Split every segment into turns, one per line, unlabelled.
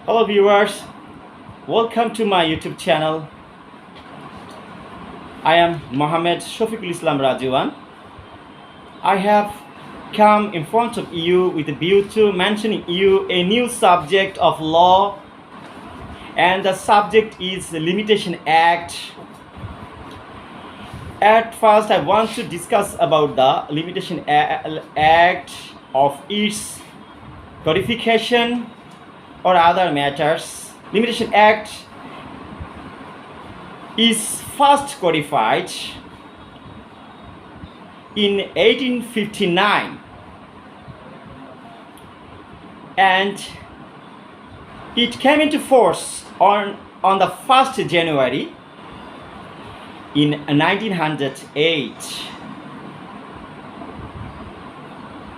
Hello viewers, welcome to my YouTube channel. I am Mohammed Shafiqul Islam Rajiwan. I have come in front of you with a view to mentioning you a new subject of law, and the subject is the Limitation Act. At first, I want to discuss about the Limitation Act of its codification or other matters. Limitation Act is first codified in 1859 and it came into force on the 1st January in 1908.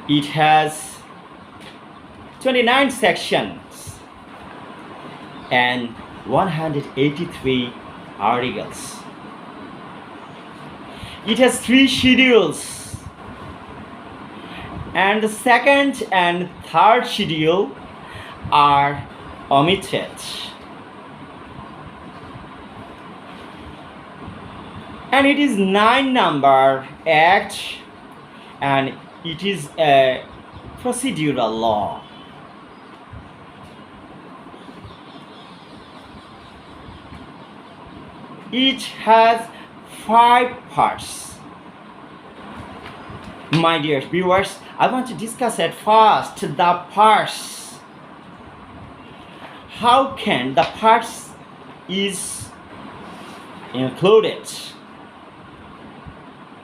It has 29 sections and 183 articles. It has 3 schedules, and the second and third schedule are omitted. And it is 9 number act, and it is a procedural law. It has 5 parts. My dear viewers, I want to discuss at first the parts. How can the parts is included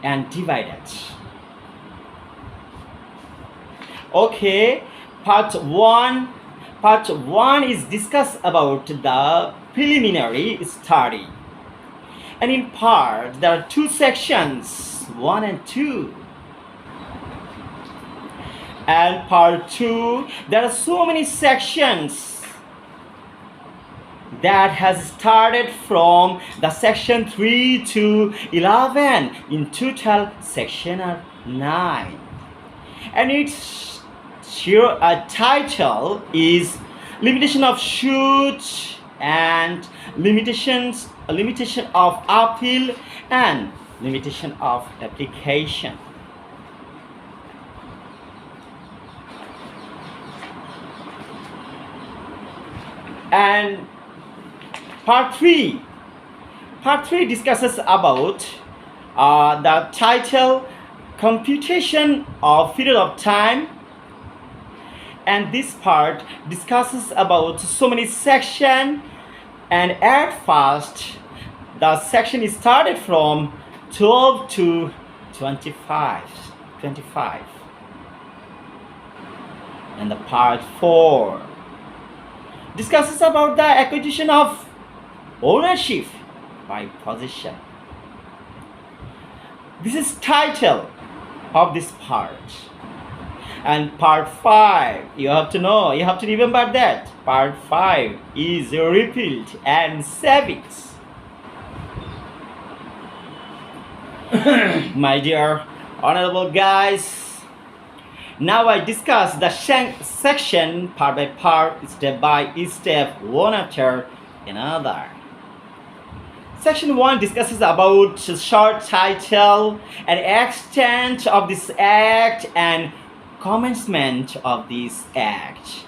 and divided? Okay, part 1 is discuss about the preliminary study. And in part, there are 2 sections, 1 and 2. And part 2, there are so many sections that has started from the section 3 to 11. In total, section are 9. And its title is Limitation of Suit and limitation of appeal and limitation of application. And part 3 discusses about the title computation of period of time, and this part discusses about so many sections. And at first, the section is started from 12 to 25. And the part 4 discusses about the acquisition of ownership by possession. This is title of this part. And part 5, you have to know, you have to remember that part 5 is repealed and savings. My dear honorable guys, now I discuss the section part by part, step by step, one after another. Section 1 discusses about short title and extent of this act and commencement of this act.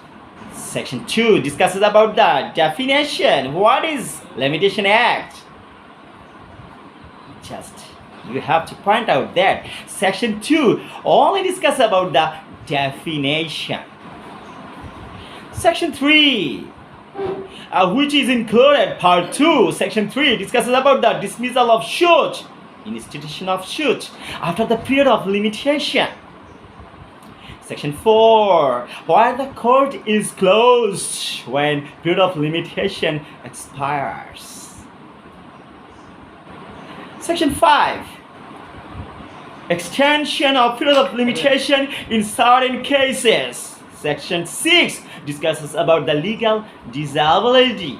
Section 2 discusses about the definition. What is Limitation Act? Just you have to point out that section 2 only discusses about the definition. Section 3, which is included part 2, section 3 discusses about the dismissal of suit, institution of suit after the period of limitation. Section 4, why the court is closed when period of limitation expires. Section 5, extension of period of limitation in certain cases. Section 6 discusses about the legal disability.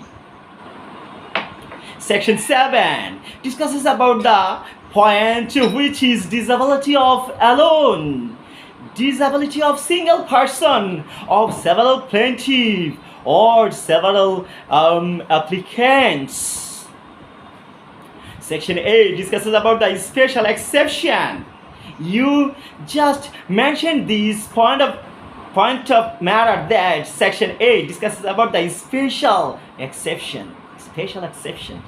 Section 7 discusses about the point which is disability of alone disability of single person, of several plaintiff or several applicants. Section 8 discusses about the special exception. You just mentioned this point of matter that Section 8 discusses about the special exception. Special exception.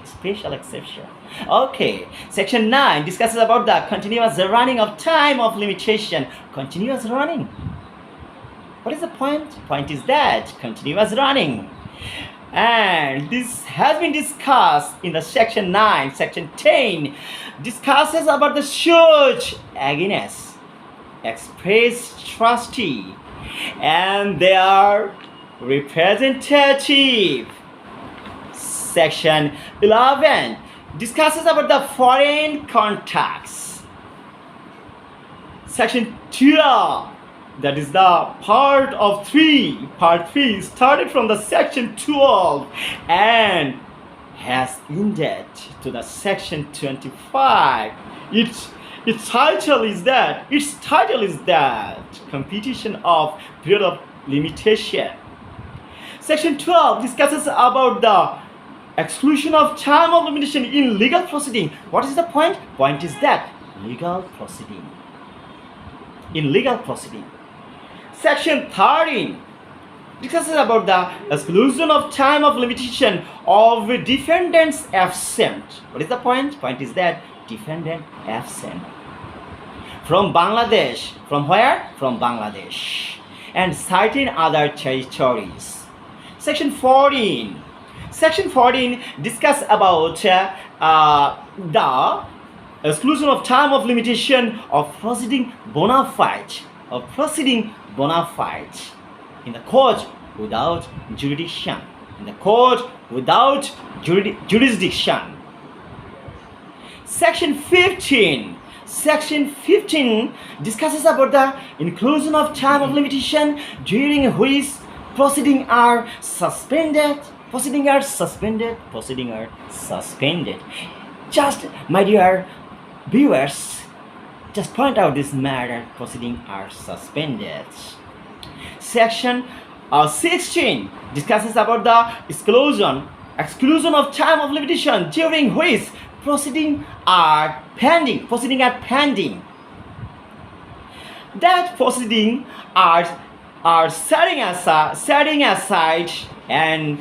Okay, Section 9 discusses about the continuous running of time of limitation. Continuous running. What is the point? Point is that continuous running. And this has been discussed in the Section 9. Section 10 discusses about the suit against express trustee and their representative. Section 11 discusses about the foreign contacts. Section 12, that is the part 3 started from the Section 12 and has ended to the Section 25. Its title is that competition of period of limitation. Section 12 discusses about the exclusion of time of limitation in legal proceeding. What is the point? Point is that legal proceeding. In legal proceeding. Section 13 discusses about the exclusion of time of limitation of defendants absent. What is the point? Point is that defendant absent. From Bangladesh. From where? From Bangladesh. And certain other territories. Section 14. Section 14 discuss about the exclusion of time of limitation of proceeding bona fide. In the court without jurisdiction. Section 15. Section 15 discusses about the inclusion of time of limitation during which proceedings are suspended. Just, my dear viewers, just point out this matter. Proceedings are suspended. Section 16 discusses about the exclusion of time of limitation during which proceedings are pending. That proceedings are setting aside and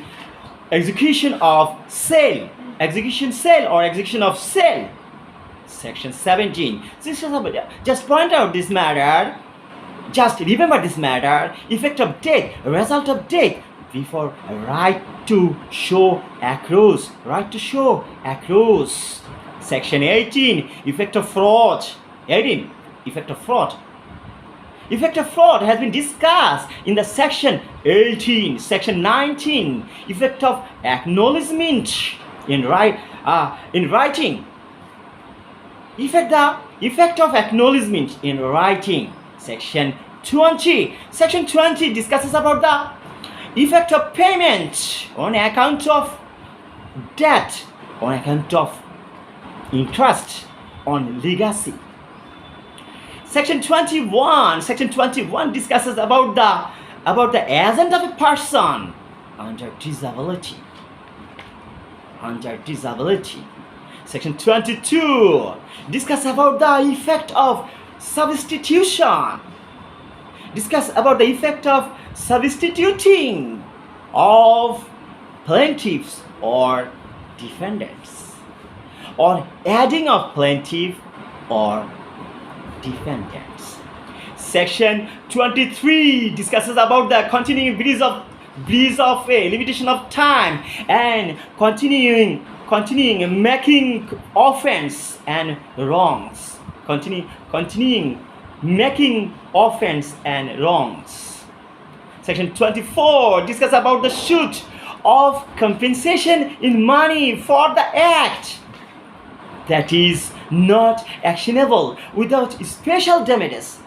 execution of sale. Section 17. Just point out this matter. Just remember this matter. Effect of death, result of death before right to show accrues. Section 18. Effect of fraud. Effect of fraud has been discussed in the Section 18. Section 19. Effect of acknowledgement in writing. Effect of acknowledgement in writing. Section 20. Section 20 discusses about the effect of payment on account of debt, on account of interest, on legacy. Section 21 discusses about the agent of a person under disability. Section 22 discusses about the effect of substitution. Discuss about the effect of substituting of plaintiffs or defendants, or adding of plaintiff or defendants. Section 23 discusses about the continuing breach of a limitation of time and continuing making offense and wrongs. Continuing making offense and wrongs. Section 24 discusses about the suit of compensation in money for the act that is not actionable without special damages.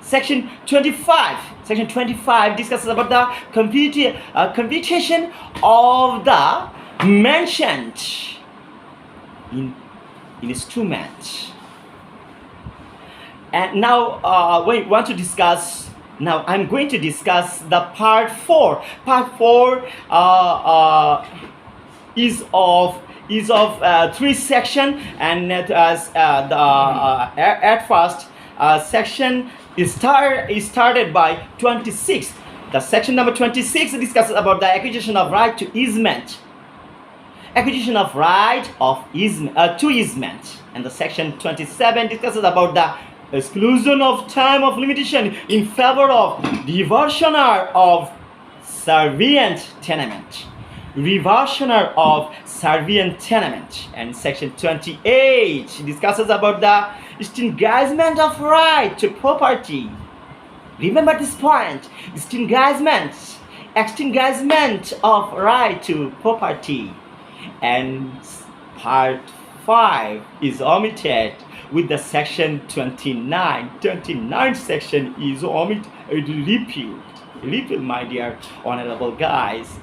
Section 25 discusses about the computation of the mentioned instrument. And now we want to discuss. Now I'm going to discuss the part 4. Part 4 is of 3 section, and at first section is started by 26. The section number 26 discusses about the acquisition of right to easement. Acquisition of right of easement to easement. And the section 27 discusses about the exclusion of time of limitation in favor of reversioner of servient tenement. Reversioner of servient tenement. And section 28 discusses about the extinguishment of right to property. Remember this point: extinguishment of right to property. And part 5 is omitted with the section 29. 29 section is repealed, my dear honorable guys.